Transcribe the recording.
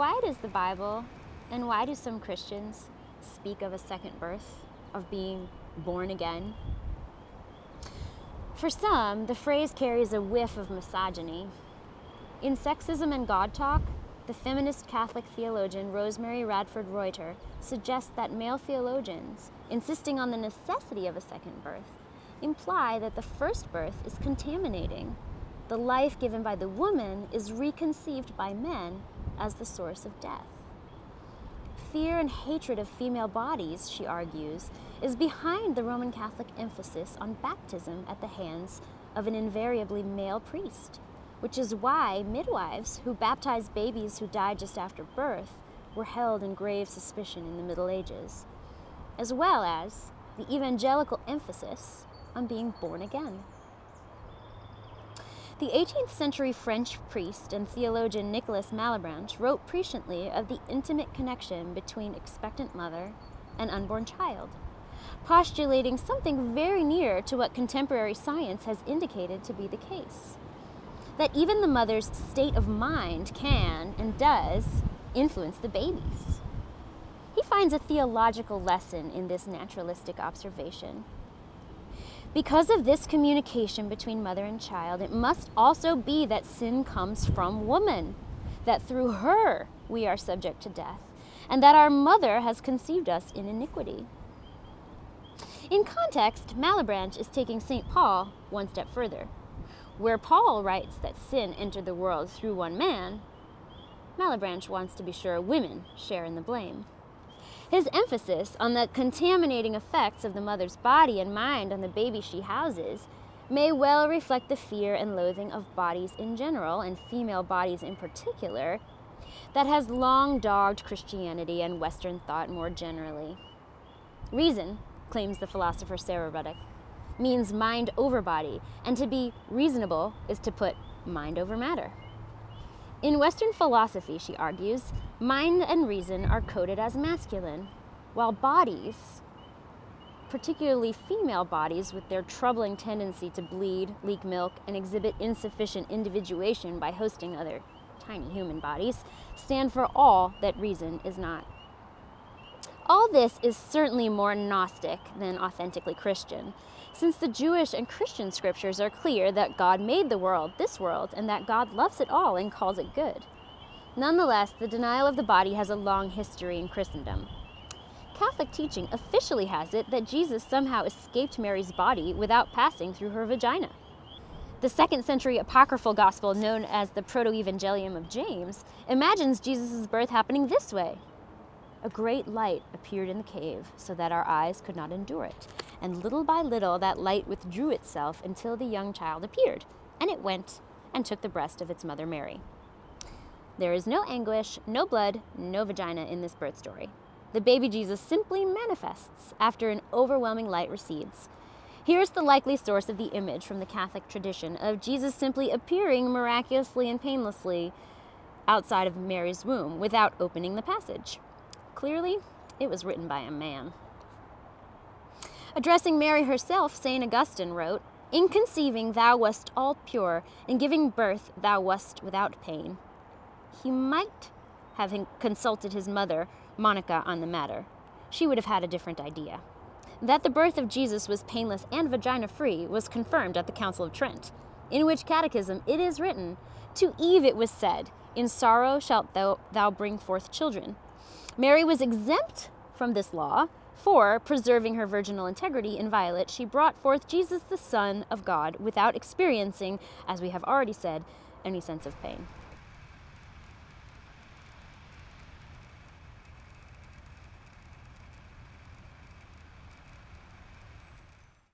Why does the Bible, and why do some Christians speak of a second birth, of being born again? For some, the phrase carries a whiff of misogyny. In Sexism and God Talk, the feminist Catholic theologian Rosemary Radford Reuter suggests that male theologians, insisting on the necessity of a second birth, imply that the first birth is contaminating. The life given by the woman is reconceived by men as the source of death. Fear and hatred of female bodies, she argues, is behind the Roman Catholic emphasis on baptism at the hands of an invariably male priest, which is why midwives who baptized babies who died just after birth were held in grave suspicion in the Middle Ages, as well as the evangelical emphasis on being born again. The 18th century French priest and theologian Nicolas Malebranche wrote presciently of the intimate connection between expectant mother and unborn child, postulating something very near to what contemporary science has indicated to be the case. That even the mother's state of mind can, and does, influence the baby's. He finds a theological lesson in this naturalistic observation. Because of this communication between mother and child, it must also be that sin comes from woman, that through her we are subject to death, and that our mother has conceived us in iniquity. In context, Malebranche is taking St. Paul one step further. Where Paul writes that sin entered the world through one man, Malebranche wants to be sure women share in the blame. His emphasis on the contaminating effects of the mother's body and mind on the baby she houses may well reflect the fear and loathing of bodies in general, and female bodies in particular, that has long dogged Christianity and Western thought more generally. Reason, claims the philosopher Sarah Ruddock, means mind over body, and to be reasonable is to put mind over matter. In Western philosophy, she argues, mind and reason are coded as masculine, while bodies, particularly female bodies with their troubling tendency to bleed, leak milk, and exhibit insufficient individuation by hosting other tiny human bodies, stand for all that reason is not. All this is certainly more Gnostic than authentically Christian, since the Jewish and Christian scriptures are clear that God made the world, this world, and that God loves it all and calls it good. Nonetheless, the denial of the body has a long history in Christendom. Catholic teaching officially has it that Jesus somehow escaped Mary's body without passing through her vagina. The 2nd century apocryphal gospel, known as the Proto-Evangelium of James, imagines Jesus' birth happening this way. A great light appeared in the cave so that our eyes could not endure it. And little by little that light withdrew itself until the young child appeared, and it went and took the breast of its mother Mary. There is no anguish, no blood, no vagina in this birth story. The baby Jesus simply manifests after an overwhelming light recedes. Here's the likely source of the image from the Catholic tradition of Jesus simply appearing miraculously and painlessly outside of Mary's womb without opening the passage. Clearly, it was written by a man. Addressing Mary herself, St. Augustine wrote, "In conceiving thou wast all pure, in giving birth thou wast without pain." He might have consulted his mother, Monica, on the matter. She would have had a different idea. That the birth of Jesus was painless and vagina-free was confirmed at the Council of Trent, in which catechism it is written, "To Eve it was said, in sorrow shalt thou bring forth children." Mary was exempt from this law, for, preserving her virginal integrity inviolate, she brought forth Jesus, the Son of God, without experiencing, as we have already said, any sense of pain.